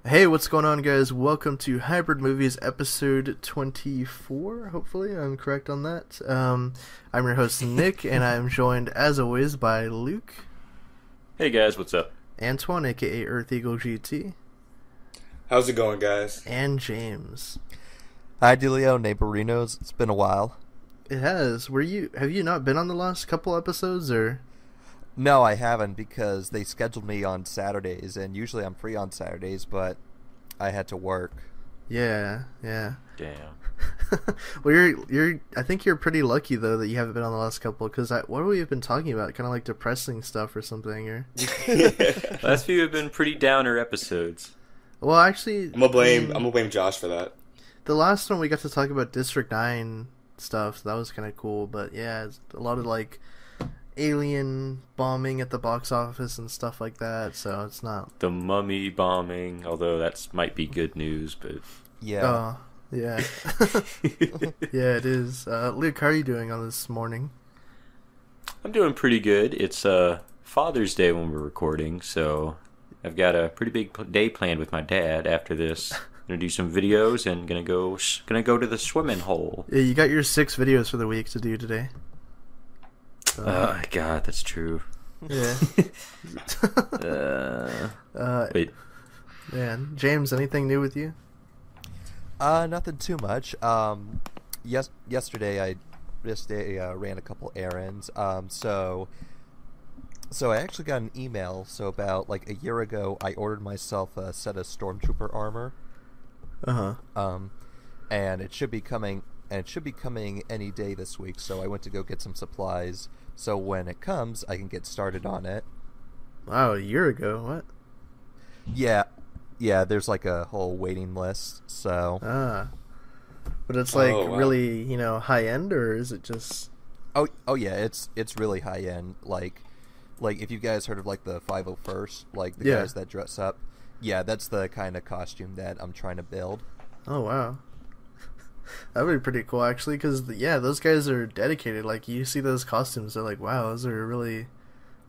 Hey, what's going on, guys? Welcome to Hybrid Movies episode 24. Hopefully, I'm correct on that. I'm your host, Nick, and I'm joined, as always, by Luke. Hey, guys, what's up? Antoine, aka Earth Eagle GT. How's it going, guys? And James. Hi, Delio, Neighborinos. It's been a while. It has. Have you not been on the last couple episodes, or? No, I haven't, because they scheduled me on Saturdays, and usually I'm free on Saturdays, but I had to work. Yeah. Damn. Well, I think you're pretty lucky though that you haven't been on the last couple, because what have we been talking about? Kind of like depressing stuff or something, or? Last few have been pretty downer episodes. Well, actually, I'm gonna blame Josh for that. The last one we got to talk about District 9 stuff, so that was kind of cool. But yeah, it's a lot of like alien bombing at the box office and stuff like that, so it's not the Mummy bombing, although that might be good news, but yeah. Yeah. Yeah, it is. Luke, how are you doing on this morning? I'm doing pretty good. It's Father's Day when we're recording, so I've got a pretty big day planned with my dad after this. Gonna do some videos and gonna go to the swimming hole. Yeah, you got your 6 videos for the week to do today. God, that's true. Yeah. Wait. Man, James, anything new with you? Nothing too much. Yesterday I ran a couple errands. So I actually got an email. So about like a year ago, I ordered myself a set of Stormtrooper Armor. And it should be coming. And it should be coming any day this week. So I went to go get some supplies. So when it comes, I can get started on it. Wow, a year ago? What? Yeah. There's like a whole waiting list. So. But it's like wow. really, high end, or is it just? Oh yeah, it's really high end. Like if you guys heard of like the 501st, like the guys that dress up. Yeah, that's the kind of costume that I'm trying to build. Oh wow. That would be pretty cool, actually, because those guys are dedicated. Like, you see those costumes, they're like, wow, those are really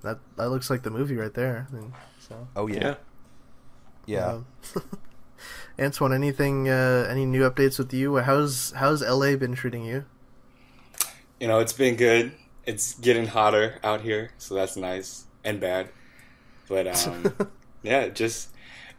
that looks like the movie right there. So. Oh yeah. Antoine, anything? Any new updates with you? How's LA been treating you? It's been good. It's getting hotter out here, so that's nice and bad. But yeah, just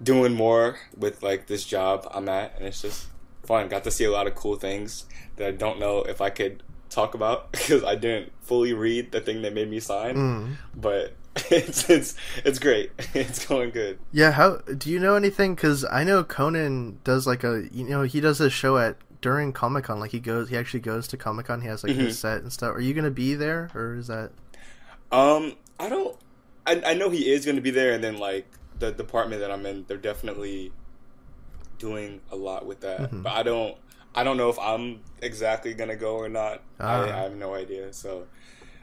doing more with like this job I'm at, and it's just fun. Got to see a lot of cool things that I don't know if I could talk about because I didn't fully read the thing that made me sign. But it's great. It's going good. Yeah. How do you know anything? Because I know Conan does like he does a show during Comic-Con. Like he actually goes to Comic-Con. He has like his set and stuff. Are you gonna be there, or is that? I know he is gonna be there, and then like the department that I'm in, they're definitely doing a lot with that, but I don't know if I'm exactly gonna go or not. I have no idea. So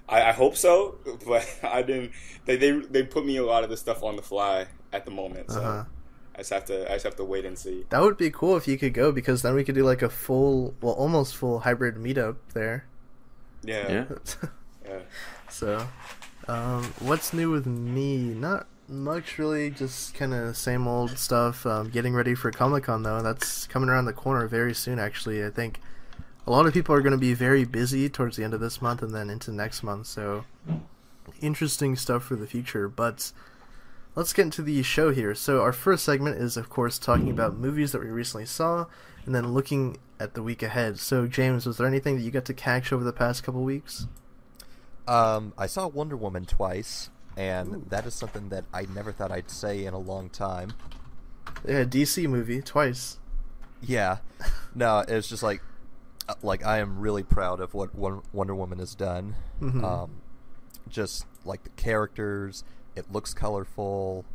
I hope so, but I didn't. They put me a lot of the stuff on the fly at the moment, so I just have to wait and see. That would be cool if you could go, because then we could do like a almost full hybrid meetup there. Yeah. So, what's new with me? Not much, really. Just kind of same old stuff. Getting ready for Comic-Con, though. That's coming around the corner very soon, actually. I think a lot of people are going to be very busy towards the end of this month and then into next month, so interesting stuff for the future. But let's get into the show here. So our first segment is, of course, talking about movies that we recently saw and then looking at the week ahead. So, James, was there anything that you got to catch over the past couple weeks? I saw Wonder Woman twice. And that is something that I never thought I'd say in a long time. Yeah, DC movie, twice. Yeah. No, it's just like I am really proud of what Wonder Woman has done. Just like the characters, it looks colorful,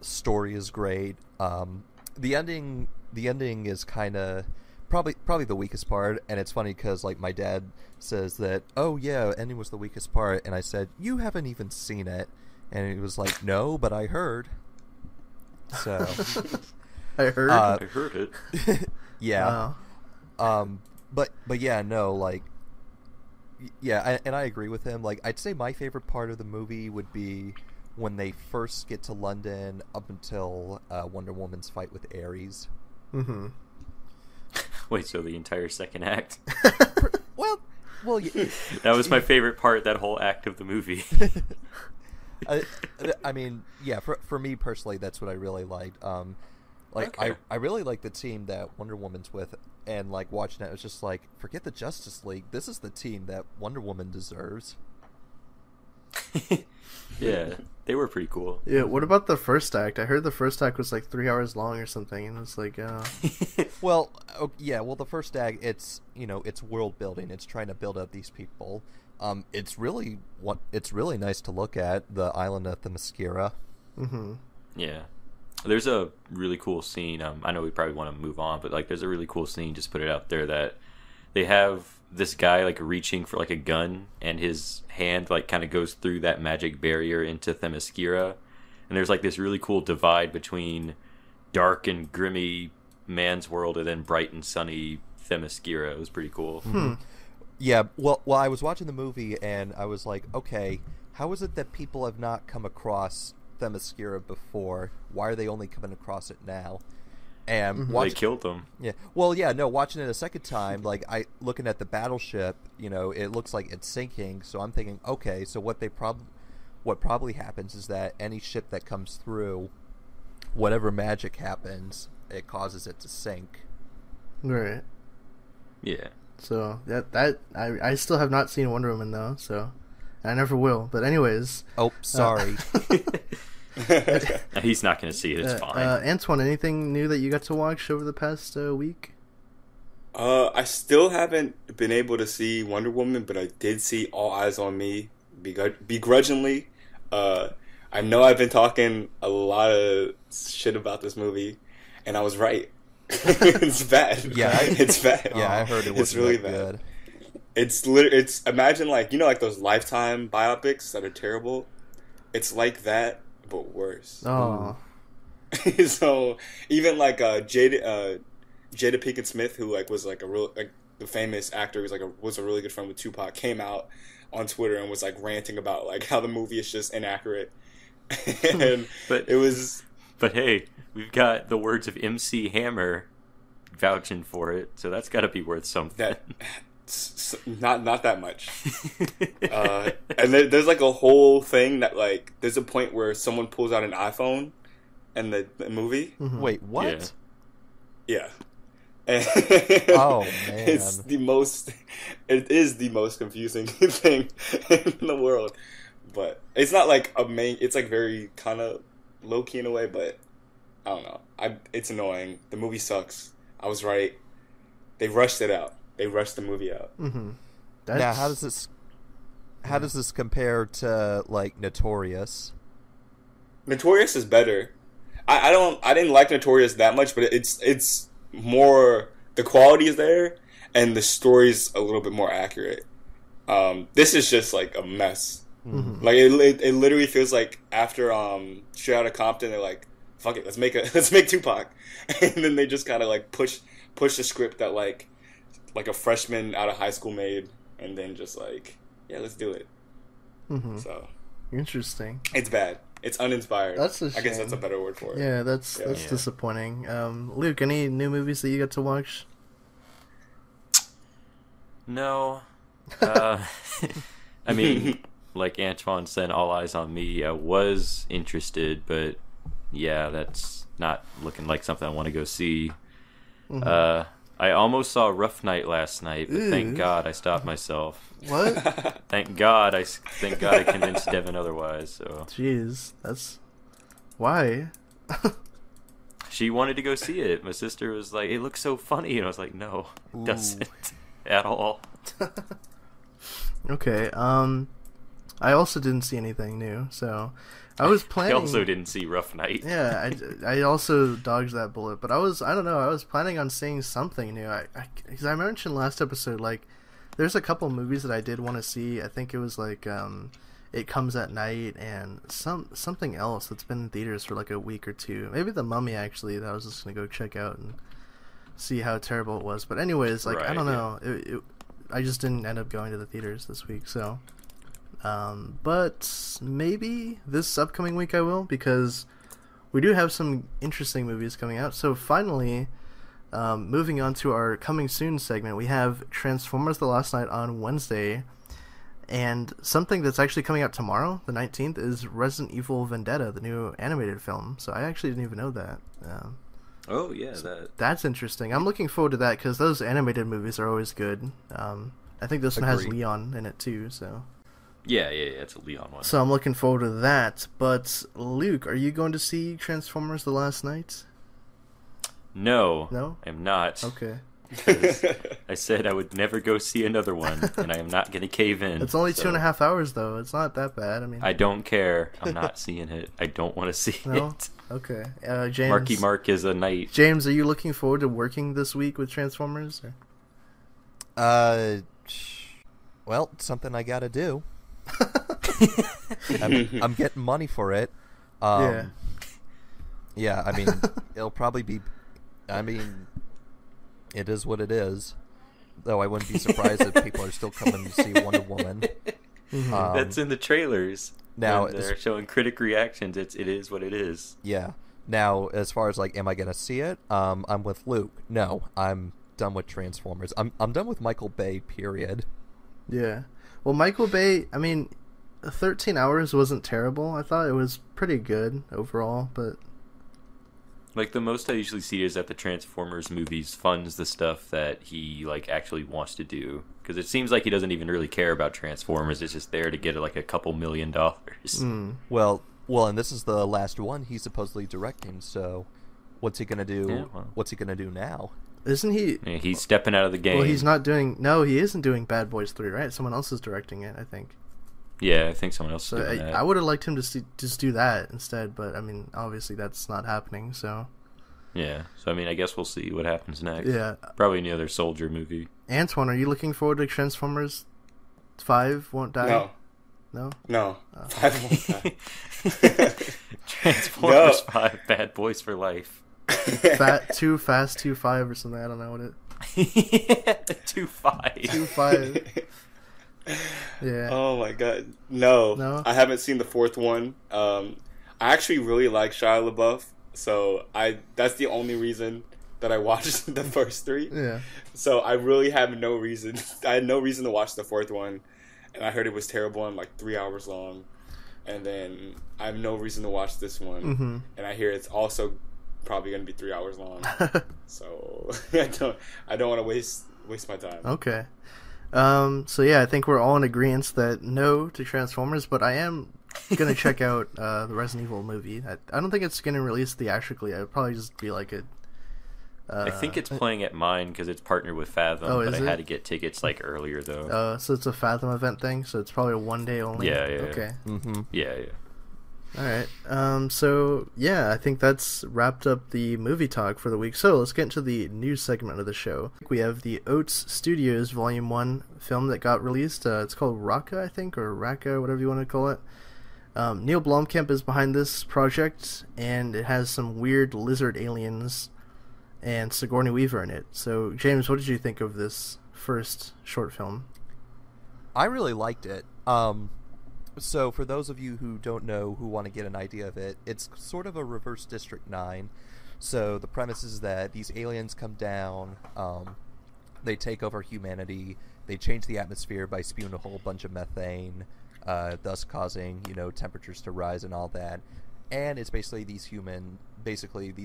story is great. The ending is kind of probably the weakest part, and it's funny because like my dad says that, oh yeah, ending was the weakest part, and I said, you haven't even seen it, and he was like, no, but I heard. So I heard it. Yeah. Wow. But yeah, no, like, yeah, and I agree with him. Like, I'd say my favorite part of the movie would be when they first get to London up until Wonder Woman's fight with Ares. Mm-hmm. Wait, so the entire second act? Well, yeah. That was my favorite part, that whole act of the movie. I mean, yeah, for me personally, that's what I really liked. Okay. I really like the team that Wonder Woman's with, and like watching it, it was just like, forget the Justice League. This is the team that Wonder Woman deserves. Yeah, they were pretty cool. Yeah, what about the first act? I heard the first act was like 3 hours long or something, and it's like, Well, the first act, it's it's world building. It's trying to build up these people. It's really nice to look at, the island of Themyscira. mm-hmm. Yeah. There's a really cool scene. I know we probably want to move on, but like, there's a really cool scene. Just put it out there that they have this guy like reaching for like a gun, and his hand like kind of goes through that magic barrier into Themyscira, and there's like this really cool divide between dark and grimy man's world and then bright and sunny Themyscira. It was pretty cool. Yeah, well, I was watching the movie and I was like, okay, how is it that people have not come across Themyscira before? Why are they only coming across it now? And They killed them. Yeah. Well, yeah, no, watching it a second time, like looking at the battleship, it looks like it's sinking, so I'm thinking, okay, so what probably happens is that any ship that comes through, whatever magic happens, it causes it to sink. Right. Yeah. So I still have not seen Wonder Woman though, so I never will. But anyways. Oh, sorry. He's not going to see it. It's fine. Antoine, anything new that you got to watch over the past week? I still haven't been able to see Wonder Woman, but I did see All Eyes on Me begrudgingly. I know I've been talking a lot of shit about this movie, and I was right. It's bad. Yeah, it's bad. Yeah, I heard it was it's really bad. It's imagine like like those Lifetime biopics that are terrible. It's like that, but worse. Oh. So even like Jada Pinkett Smith, who like was like the famous actor who's was a really good friend with Tupac, came out on Twitter and was like ranting about like how the movie is just inaccurate. And But hey, we've got the words of MC Hammer vouching for it, so that's got to be worth something. Not that much. And there's like a whole thing that like there's a point where someone pulls out an iPhone in the movie. Mm-hmm. Wait, what? Yeah. And Oh man. it is the most confusing thing in the world. But it's not like it's like very kind of low key in a way, but I don't know. It's annoying. The movie sucks. I was right. They rushed it out. They rushed the movie out. Mm-hmm. Now, how does this compare to like Notorious? Notorious is better. I didn't like Notorious that much, but it's more, the quality is there and the story's a little bit more accurate. This is just like a mess. Mm-hmm. Like it literally feels like after Straight Outta Compton, they're like, fuck it, let's make Tupac, and then they just kind of like push the script that like a freshman out of high school made, and then just like, yeah, let's do it. Mm-hmm. So interesting. it's bad. It's uninspired. That's a I guess shame. that's a better word for it. Yeah, that's disappointing. Luke, any new movies that you got to watch? No. I mean, like Antoine said, All Eyes on Me, I was interested, but yeah, that's not looking like something I want to go see. Mm-hmm. I almost saw Rough Night last night, but thank God I stopped myself. What? Thank God I convinced Devin otherwise. So Jeez, that's why. she wanted to go see it. My sister was like, "It looks so funny," and I was like, "No, it doesn't at all." Okay. I also didn't see anything new, so I was planning. I also didn't see Rough Night. Yeah, I also dodged that bullet, but I don't know, I was planning on seeing something new. Because I mentioned last episode, like, there's a couple movies that I did want to see. I think it was like It Comes at Night and something else that's been in theaters for like a week or two. Maybe The Mummy, actually, that I was just gonna go check out and see how terrible it was. But anyways, like, I don't know. I just didn't end up going to the theaters this week, so But maybe this upcoming week I will, because we do have some interesting movies coming out. So finally, moving on to our coming soon segment, we have Transformers: The Last Night on Wednesday, and something that's actually coming out tomorrow, the 19th, is Resident Evil Vendetta, the new animated film. So I actually didn't even know that. Oh yeah, that's interesting. I'm looking forward to that because those animated movies are always good. I think this one has Leon in it too, so. Yeah, it's a Leon one. So I'm looking forward to that. But Luke, are you going to see Transformers: The Last Night? No, I'm not. Okay. I said I would never go see another one, and I am not going to cave in. It's only 2.5 hours, though. It's not that bad. I mean, I don't care. I'm not seeing it. I don't want to see it. Okay. James. Marky Mark is a knight. James, are you looking forward to working this week with Transformers? Or? Well, it's something I got to do. I'm getting money for it. Yeah, I mean, it'll probably be. I mean, it is what it is. Though I wouldn't be surprised if people are still coming to see Wonder Woman. Mm-hmm. That's in the trailers. Now they're showing critic reactions. It is what it is. Yeah. Now, as far as like, am I going to see it? I'm with Luke. No, I'm done with Transformers. I'm done with Michael Bay. Period. Yeah. Well, Michael Bay. I mean, 13 hours wasn't terrible. I thought it was pretty good overall, but. Like, the most I usually see is that the Transformers movies funds the stuff that he, like, actually wants to do. Because it seems like he doesn't even really care about Transformers. It's just there to get, like, a couple $1 million. Well, and this is the last one he's supposedly directing, so what's he going to do? Yeah, well. What's he going to do now? Isn't he... Yeah, he's stepping out of the game. Well, he's not doing... No, he isn't doing Bad Boys 3, right? Someone else is directing it, I think. Yeah, I think someone else is doing that. I would have liked him to just do that instead, but I mean, obviously that's not happening. So yeah, so I mean, I guess we'll see what happens next. Yeah, probably another soldier movie. Antoine, are you looking forward to Transformers 5 Won't Die? No. 5 Won't Die. Transformers 5 Bad Boys for Life. Too Fast 2.5 or something. I don't know what it. 2.5. 2.5. Yeah. Oh my god. No. I haven't seen the fourth one. I actually really like Shia LaBeouf, so that's the only reason that I watched the first three. Yeah. So I really have no reason. I had no reason to watch the fourth one, and I heard it was terrible and like 3 hours long. And then I have no reason to watch this one, and I hear it's also probably going to be 3 hours long. So I don't want to waste my time. Okay. So yeah, I think we're all in agreement that no to Transformers, but I am gonna check out the Resident Evil movie. I don't think it's gonna release theatrically. It'll probably just be like a. I think it's playing at mine because it's partnered with Fathom, but I had to get tickets like earlier though. So it's a Fathom event thing. So it's probably a 1 day only. Yeah. Okay. Mm-hmm. Yeah. All right. So yeah, I think that's wrapped up the movie talk for the week. So let's get into the news segment of the show. We have the Oats Studios Volume 1 film that got released. It's called Rakka, I think, or Rakka, whatever you want to call it. Neill Blomkamp is behind this project, and it has some weird lizard aliens and Sigourney Weaver in it. So, James, what did you think of this first short film? I really liked it. So for those of you who don't know, who want to get an idea of it, it's sort of a reverse District 9. So the premise is that these aliens come down, they take over humanity, they change the atmosphere by spewing a whole bunch of methane, thus causing, temperatures to rise and all that. And it's basically these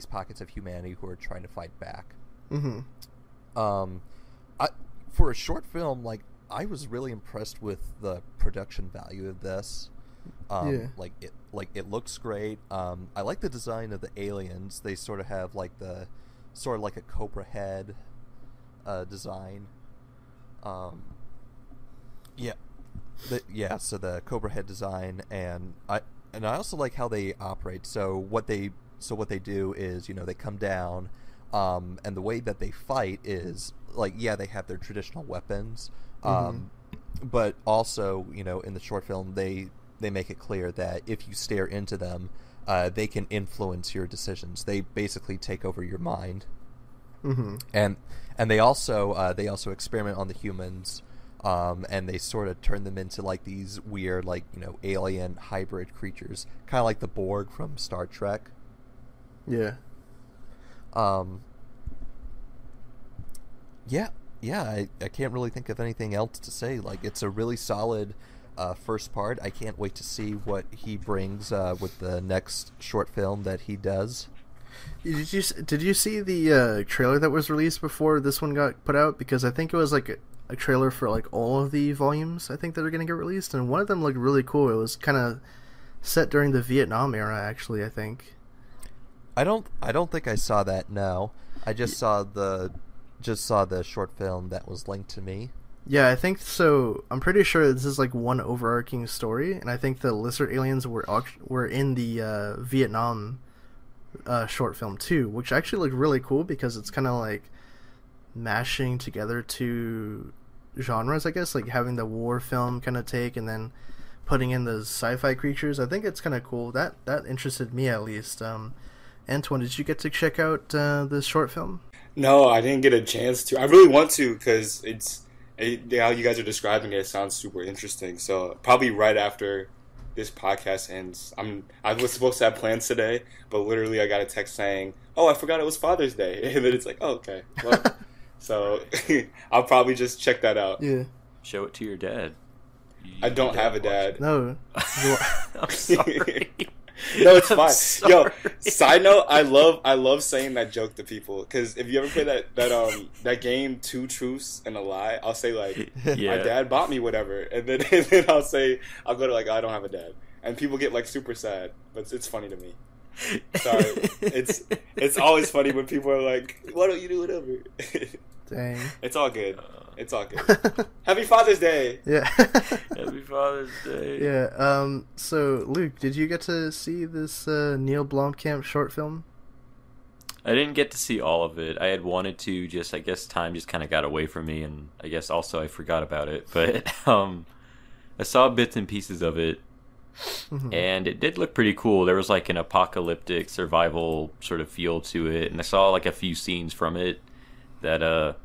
pockets of humanity who are trying to fight back. Mm-hmm. For a short film, I was really impressed with the production value of this. It looks great. I like the design of the aliens. They sort of have like a cobra head design. So the cobra head design, and I also like how they operate. So what they do is, they come down, and the way that they fight is they have their traditional weapons. But also, in the short film, they make it clear that if you stare into them, they can influence your decisions. They basically take over your mind. And they also experiment on the humans and they sort of turn them into like these weird, like, alien hybrid creatures, kind of like the Borg from Star Trek. Yeah. Yeah, I can't really think of anything else to say. Like, it's a really solid first part. I can't wait to see what he brings with the next short film that he does. Did you see the trailer that was released before this one got put out? Because I think it was like a trailer for like all of the volumes I think that are going to get released, and one of them looked really cool. It was kind of set during the Vietnam era, actually, I think. I don't think I saw that. No, I just saw the short film that was linked to me. Yeah, I think so. I'm pretty sure this is like one overarching story, and I think the lizard aliens were in the Vietnam short film too, which actually looked really cool because it's kind of like mashing together two genres, I guess, like having the war film kind of take and then putting in the sci-fi creatures. I think it's kind of cool. That interested me at least. Antoine, did you get to check out this short film? No, I didn't get a chance to. I really want to because how you guys are describing it sounds super interesting. So probably right after this podcast ends. I was supposed to have plans today, but literally I got a text saying, "Oh, I forgot it was Father's Day," and then it's like, "Oh, okay." Well, so I'll probably just check that out. Yeah. Show it to your dad. I don't have a dad. No. I'm sorry. No, it's I'm fine. sorry. Yo, side note, I love saying that joke to people because if you ever play that game, Two Truths and a Lie, I'll say like, Yeah. my dad bought me whatever, and then I'll go to like, I don't have a dad, and people get like super sad, but it's funny to me. Sorry, it's always funny when people are like, why don't you do whatever? Dang. It's all good. It's all good. Happy Father's Day. Yeah. Happy Father's Day. Yeah. So, Luke, did you get to see this Neill Blomkamp short film? I didn't get to see all of it. I had wanted to, just I guess time just kind of got away from me, and I guess also I forgot about it. But I saw bits and pieces of it, and it did look pretty cool. There was like an apocalyptic survival sort of feel to it, and I saw like a few scenes from it that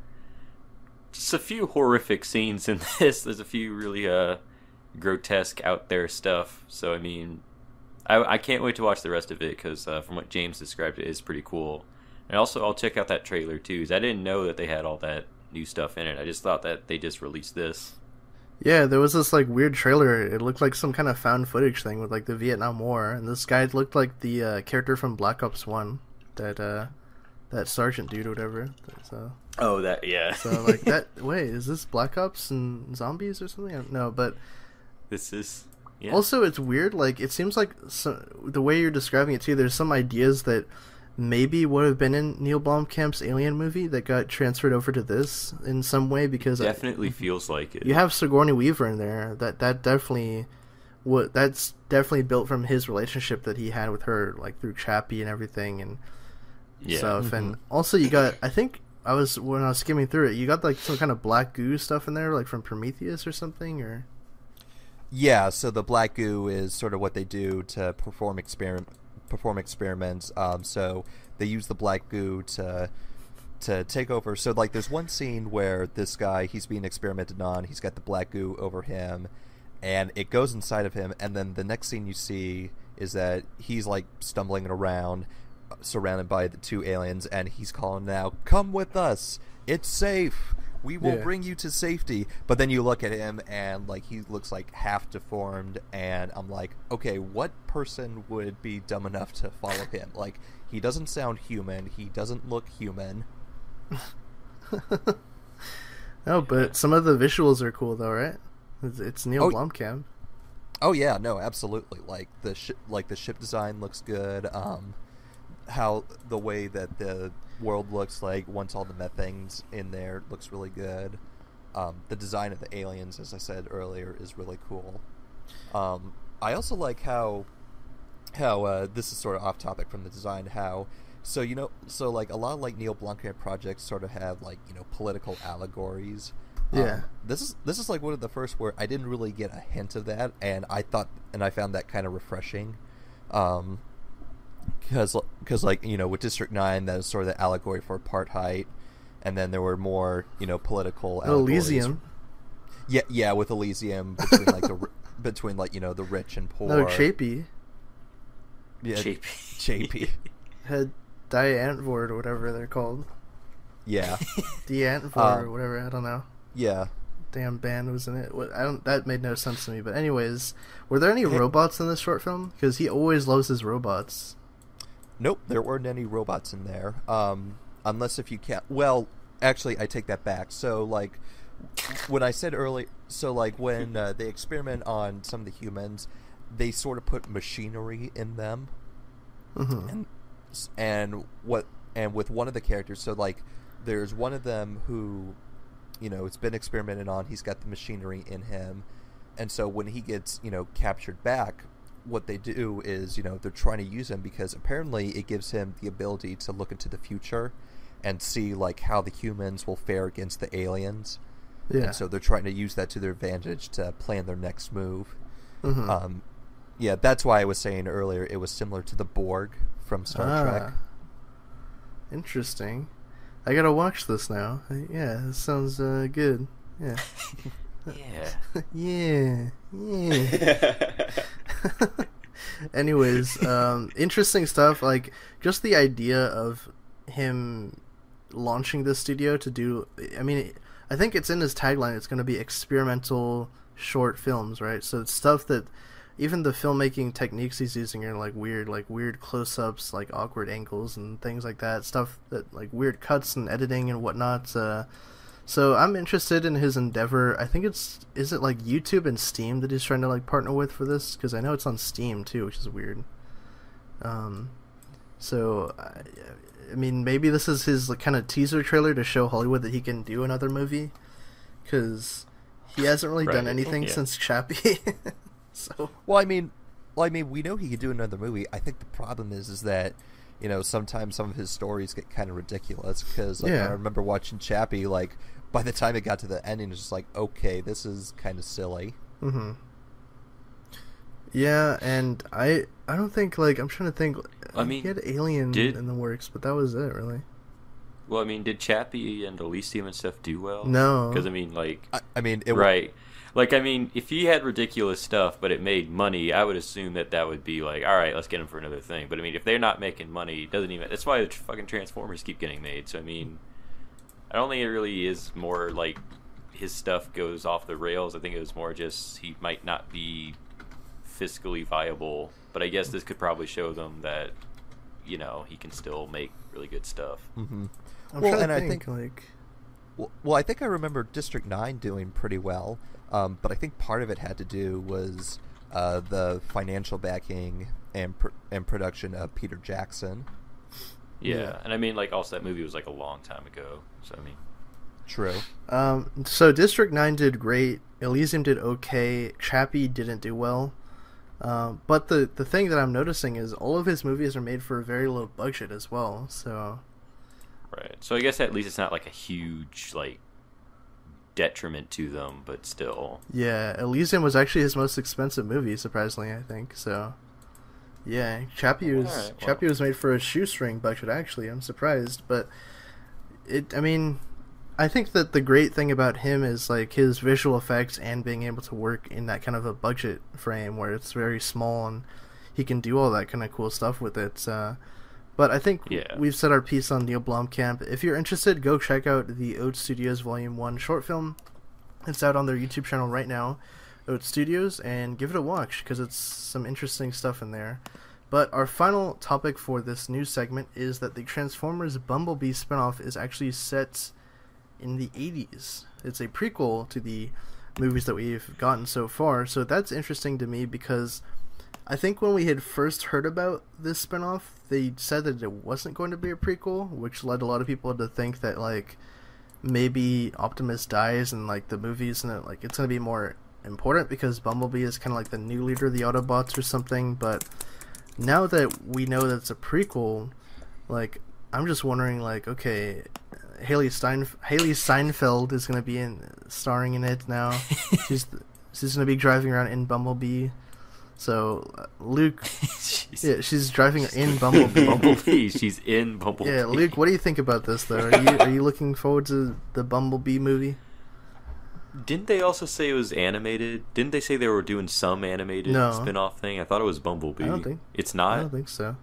just a few horrific scenes in this. There's a few really grotesque out there stuff. So I mean, I can't wait to watch the rest of it because from what James described, it is pretty cool. And also, I'll check out that trailer too, because I didn't know that they had all that new stuff in it. I just thought that they just released this. Yeah, there was this like weird trailer. It looked like some kind of found footage thing with like the Vietnam War, and this guy looked like the character from Black Ops 1, that sergeant dude or whatever. So. Oh, that, yeah. So like that. Wait, is this Black Ops and zombies or something? No, but This is. Yeah. also it's weird. Like it seems like the way you're describing it too. There's some ideas that maybe would have been in Neill Blomkamp's Alien movie that got transferred over to this in some way because definitely feels like it. you have Sigourney Weaver in there. That definitely that's definitely built from his relationship that he had with her, like through Chappie and everything and stuff. And also you got, I think when I was skimming through it, you got like some kind of black goo stuff in there, like from Prometheus or something, or Yeah, so the black goo is sort of what they do to perform experiments. So they use the black goo to take over. So like there's one scene where this guy, he's being experimented on, he's got the black goo over him, and it goes inside of him, and then the next scene you see is that he's like stumbling around surrounded by the two aliens, and he's calling now, "Come with us, it's safe, we will bring you to safety." But then you look at him and like he looks like half deformed, and I'm like, okay, what person would be dumb enough to follow him? Like, he doesn't sound human, he doesn't look human. No, but some of the visuals are cool though, right? It's Neill Blomkamp. Oh yeah, no, absolutely. Like the ship design looks good. How the way that the world looks like once all the methane's in there looks really good. The design of the aliens, as I said earlier, is really cool. I also like how this is sort of off topic from the design. So like a lot of like Neill Blomkamp projects sort of have like, political allegories. Yeah. This is like one of the first where I didn't really get a hint of that, and I found that kind of refreshing. Because like, with District 9, that was sort of the allegory for apartheid, and then there were more, political allegories. Elysium. Yeah, with Elysium between like the rich and poor. No, Chapey Yeah, Chapey. Chapey. had Diantvord or whatever they're called. Yeah. Diantvord or whatever. I don't know. Yeah. Damn band was in it. That made no sense to me. But anyways, were there any robots in this short film? Because he always loves his robots. Nope, there weren't any robots in there. Unless if you can't. Well, actually, I take that back. So, like, when I said earlier, when they experiment on some of the humans, they sort of put machinery in them, and with one of the characters. So, like, there's one of them who, it's been experimented on. He's got the machinery in him, and so when he gets captured back, what they do is they're trying to use him because apparently it gives him the ability to look into the future and see like how the humans will fare against the aliens. Yeah. And so they're trying to use that to their advantage to plan their next move. Yeah, that's why I was saying earlier it was similar to the Borg from Star Trek. Interesting. I gotta watch this now. Yeah, this sounds good. Yeah. Yeah. Yeah. Anyways, interesting stuff. Like, just the idea of him launching this studio to do... I mean, I think it's in his tagline. It's going to be experimental short films, right? So it's stuff that even the filmmaking techniques he's using are like weird close-ups, like awkward angles and things like that. Stuff that like weird cuts and editing and whatnot. So I'm interested in his endeavor. I think is it like YouTube and Steam that he's trying to like partner with for this? Because I know it's on Steam too, which is weird. So I mean, maybe this is his like kind of teaser trailer to show Hollywood that he can do another movie, because he hasn't really done anything since Chappie. So well, I mean, we know he could do another movie. I think the problem is that sometimes some of his stories get kind of ridiculous because I remember watching Chappie, like by the time it got to the ending, it's just like, okay, this is kind of silly. Yeah, and I don't think, like, I'm trying to think. I mean, he had Alien in the works, but that was it, really. Well, I mean, did Chappie and Elysium and stuff do well? No, because I mean, like, right. Like, I mean, if he had ridiculous stuff, but it made money, I would assume that would be like, all right, let's get him for another thing. But I mean, if they're not making money, it doesn't even. That's why the fucking Transformers keep getting made. So I mean, I don't think it really is more like his stuff goes off the rails. I think it was more just he might not be fiscally viable. But I guess this could probably show them that he can still make really good stuff. Well, and I think I think I remember District 9 doing pretty well. But I think part of it had to do was the financial backing and production of Peter Jackson. Yeah, and I mean, like, also that movie was like a long time ago. So I mean, true. So District 9 did great. Elysium did okay. Chappie didn't do well. But the thing that I'm noticing is all of his movies are made for a very low budget as well. So right. So I guess at least it's not like a huge like detriment to them, but still. Yeah, Elysium was actually his most expensive movie, surprisingly, I think. So yeah, Chappie was made for a shoestring budget, actually. I'm surprised, but I think that the great thing about him is like his visual effects and being able to work in that kind of a budget frame where it's very small and he can do all that kind of cool stuff with it. But I think we've said our piece on Neill Blomkamp. If you're interested, go check out the Oats Studios Volume 1 short film. It's out on their YouTube channel right now, Oats Studios, and give it a watch because it's some interesting stuff in there. But our final topic for this news segment is that the Transformers Bumblebee spinoff is actually set in the 80s. It's a prequel to the movies that we've gotten so far, so that's interesting to me because I think when we had first heard about this spinoff, they said that it wasn't going to be a prequel, which led a lot of people to think that like maybe Optimus dies and like the movies and like it's going to be more important because Bumblebee is kind of like the new leader of the Autobots or something. But now that we know that it's a prequel, like I'm just wondering, like, okay, Haley Steinfeld is going to be starring in it now. she's going to be driving around in Bumblebee. So Luke, she's driving in Bumblebee. She's in Bumblebee. Yeah, Luke, what do you think about this though? Are you looking forward to the Bumblebee movie? Didn't they also say it was animated? Didn't they say they were doing some animated spin-off thing? I thought it was Bumblebee. I don't think it's not. I don't think so.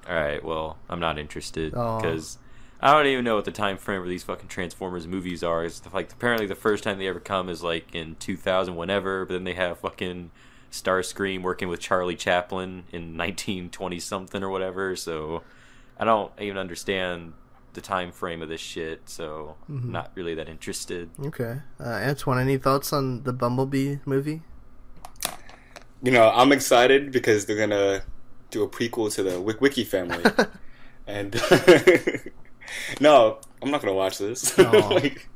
All right, well, I'm not interested Oh. because I don't even know what the time frame of these fucking Transformers movies are. It's like apparently the first time they ever come is like in 2000 whenever, but then they have fucking Starscream working with Charlie Chaplin in 1920 something or whatever. So I don't even understand the time frame of this shit. So I'm not really that interested. Okay, Antoine, any thoughts on the Bumblebee movie? You know, I'm excited because they're gonna do a prequel to the Wiki family, and no, I'm not gonna watch this. Like,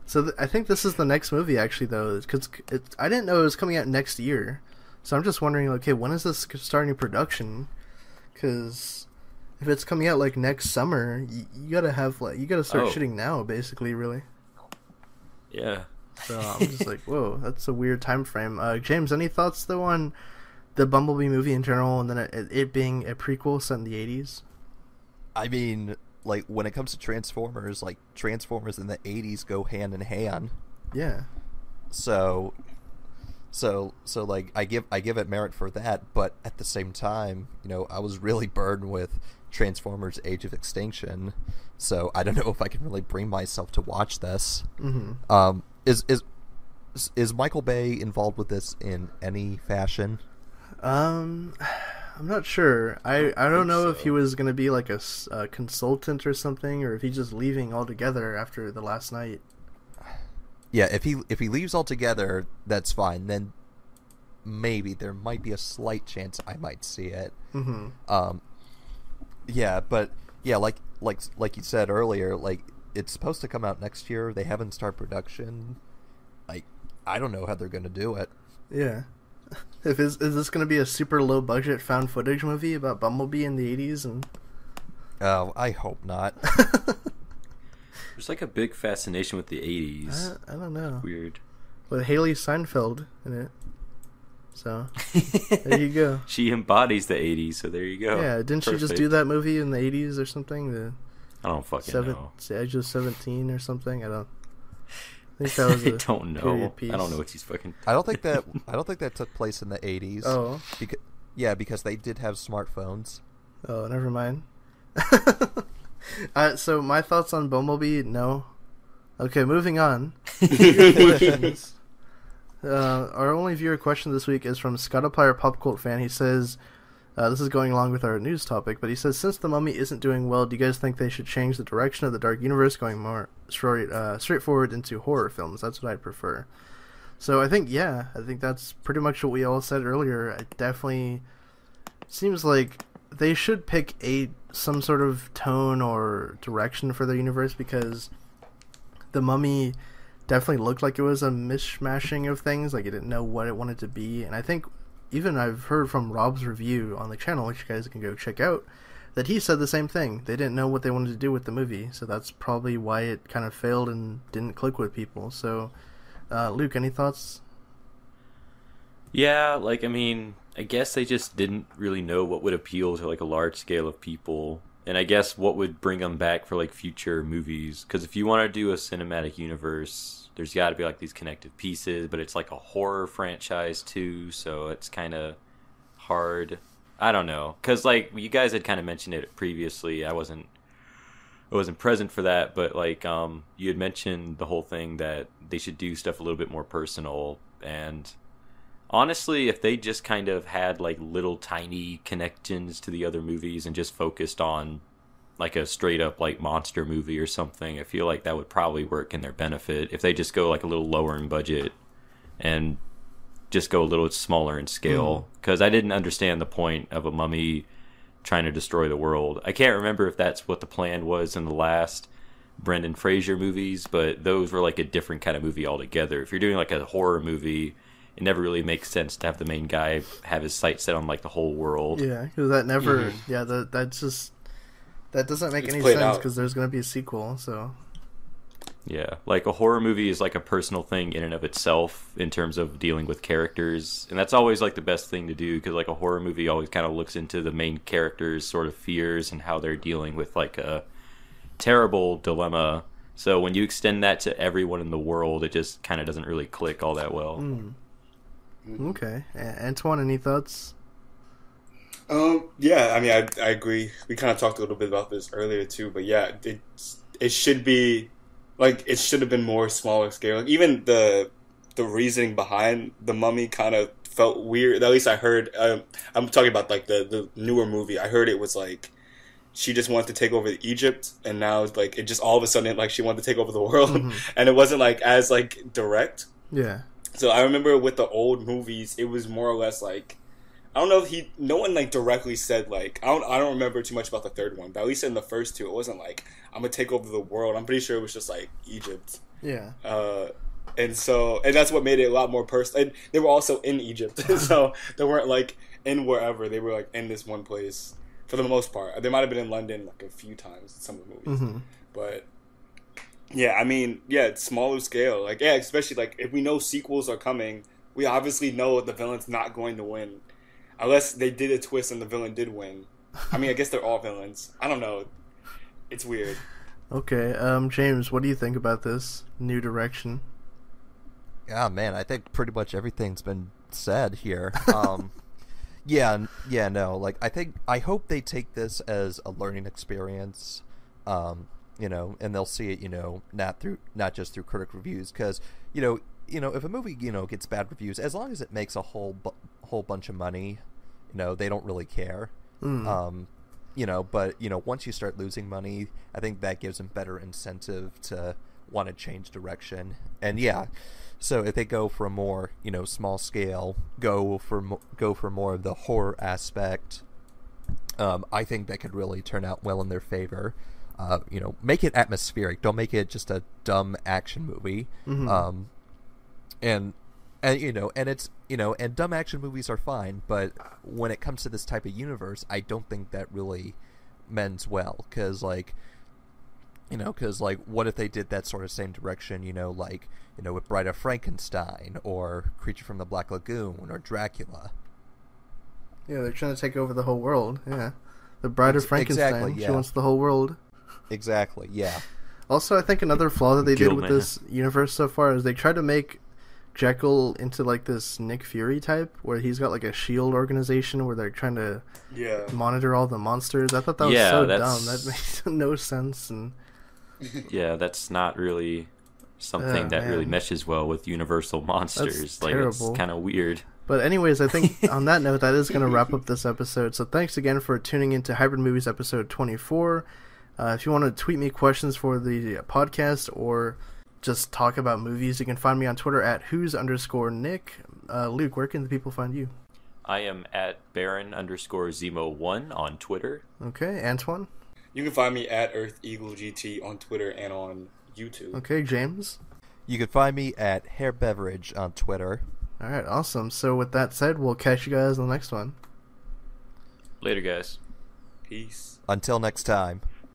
so I think this is the next movie, actually, though, because I didn't know it was coming out next year. So I'm just wondering, okay, when is this starting production? Because if it's coming out like next summer, you gotta start shooting now, basically, really. Yeah. So I'm just like, whoa, that's a weird time frame. James, any thoughts though on the Bumblebee movie in general, and then it being a prequel set in the 80s? I mean, like, when it comes to Transformers, like, Transformers in the 80s go hand in hand. Yeah. So like, I give it merit for that, but at the same time, you know, I was really burned with Transformers Age of Extinction, so I don't know if I can really bring myself to watch this. Mm-hmm. Is Michael Bay involved with this in any fashion? I'm not sure. I don't know if he was going to be like a consultant or something, or if he's just leaving altogether after the last night. Yeah, if he leaves altogether, that's fine. Then maybe there might be a slight chance I might see it. Mm-hmm. Yeah, but yeah, like you said earlier, like, it's supposed to come out next year. They haven't started production. Like, I don't know how they're going to do it. Yeah. Is this going to be a super low budget found footage movie about Bumblebee in the 80s? And Oh, I hope not. There's like a big fascination with the 80s. I don't know. Weird. With Haley Seinfeld in it. So, there you go. She embodies the 80s, so there you go. Yeah, didn't she just Perfect. do that movie in the 80s or something? I don't fucking know. Age of 17 or something? I think that was I don't know. period piece. I don't know what she's fucking... I don't think that took place in the 80s. Oh. Because they did have smartphones. Oh, never mind. So my thoughts on Bumblebee, no. Okay, moving on. Questions. Our only viewer question this week is from Scottapire Pop Cult Fan. He says, this is going along with our news topic, but he says, since The Mummy isn't doing well, do you guys think they should change the direction of the Dark Universe, going more straightforward into horror films? That's what I'd prefer. So I think that's pretty much what we all said earlier. It definitely seems like they should pick some sort of tone or direction for the universe, because The Mummy definitely looked like it was a mishmashing of things, like it didn't know what it wanted to be. And I think even I've heard from Rob's review on the channel, which you guys can go check out, that he said the same thing. They didn't know what they wanted to do with the movie, so that's probably why it kind of failed and didn't click with people. So Luke, any thoughts? Yeah, like, I mean, I guess they just didn't really know what would appeal to like a large scale of people, and I guess what would bring them back for like future movies. Because if you want to do a cinematic universe, there's got to be like these connective pieces, but it's like a horror franchise too, so it's kind of hard. I don't know, because like you guys had kind of mentioned it previously. I wasn't present for that, but like you had mentioned the whole thing that they should do stuff a little bit more personal. And honestly, if they just kind of had like little tiny connections to the other movies and just focused on like a straight up like monster movie or something, I feel like that would probably work in their benefit. If they just go like a little lower in budget and just go a little smaller in scale, because I didn't understand the point of a mummy trying to destroy the world. I can't remember if that's what the plan was in the last Brendan Fraser movies, but those were like a different kind of movie altogether. If you're doing like a horror movie, it never really makes sense to have the main guy have his sights set on like the whole world. Yeah, because that never. Yeah, that doesn't make any sense, because there's going to be a sequel. So yeah, like a horror movie is like a personal thing in and of itself in terms of dealing with characters, and that's always like the best thing to do, because like a horror movie always kind of looks into the main character's sort of fears and how they're dealing with like a terrible dilemma So when you extend that to everyone in the world, it just kind of doesn't really click all that well. Okay. Antoine, any thoughts? Yeah, I mean, I agree. We kind of talked a little bit about this earlier too, but yeah, it should be like it should have been more smaller scale. Like, even the reasoning behind the Mummy kind of felt weird. At least I heard. I'm talking about like the newer movie. I heard it was like she just wanted to take over Egypt, and now it's like it just all of a sudden like she wanted to take over the world, and it wasn't like as like direct. Yeah. So I remember with the old movies, it was more or less like. I don't know if no one like directly said like I don't remember too much about the third one, but at least in the first two, it wasn't like I'm gonna take over the world. I'm pretty sure it was just like Egypt. Yeah. And that's what made it a lot more personal. They were also in Egypt, so they weren't like in wherever. They were like in this one place for the most part. They might have been in London like a few times in some of the movies, but yeah, I mean, yeah, it's smaller scale. Like yeah, especially like if we know sequels are coming, we obviously know the villain's not going to win. Unless they did a twist and the villain did win. I mean, I guess they're all villains. I don't know. It's weird. Okay, James, what do you think about this new direction? Yeah, man, I think pretty much everything's been said here. Yeah, no, like I hope they take this as a learning experience, and they'll see it, not just through critic reviews, because if a movie gets bad reviews, as long as it makes a whole bunch of money, they don't really care. But once you start losing money, I think that gives them better incentive to want to change direction. And yeah, so if they go for a more small scale, go for more of the horror aspect, I think that could really turn out well in their favor. Make it atmospheric. Don't make it just a dumb action movie. And dumb action movies are fine, but when it comes to this type of universe, I don't think that really mends well, because what if they did that sort of same direction, with Bride of Frankenstein or Creature from the Black Lagoon or Dracula? Yeah, they're trying to take over the whole world. Yeah, the Bride of Frankenstein. Exactly, yeah. She wants the whole world. Exactly. Yeah. Also, I think another flaw that they did with this universe so far is they tried to make Jekyll into like this Nick Fury type, where he's got like a shield organization where they're trying to monitor all the monsters. I thought that was so dumb. That makes no sense. And yeah, that's not really something that really meshes well with Universal monsters. That's like terrible. It's kind of weird. But anyways, I think on that note, that is going to wrap up this episode. So thanks again for tuning into Hybrid Movies episode 24. If you want to tweet me questions for the podcast or just talk about movies, you can find me on Twitter at who's_Nick. Luke, where can the people find you? I am at Baron_Zemo1 on Twitter. Okay, Antoine? You can find me at EarthEagleGT on Twitter and on YouTube. Okay, James? You can find me at Hair Beverage on Twitter. Alright, awesome. So with that said, we'll catch you guys on the next one. Later, guys. Peace. Until next time.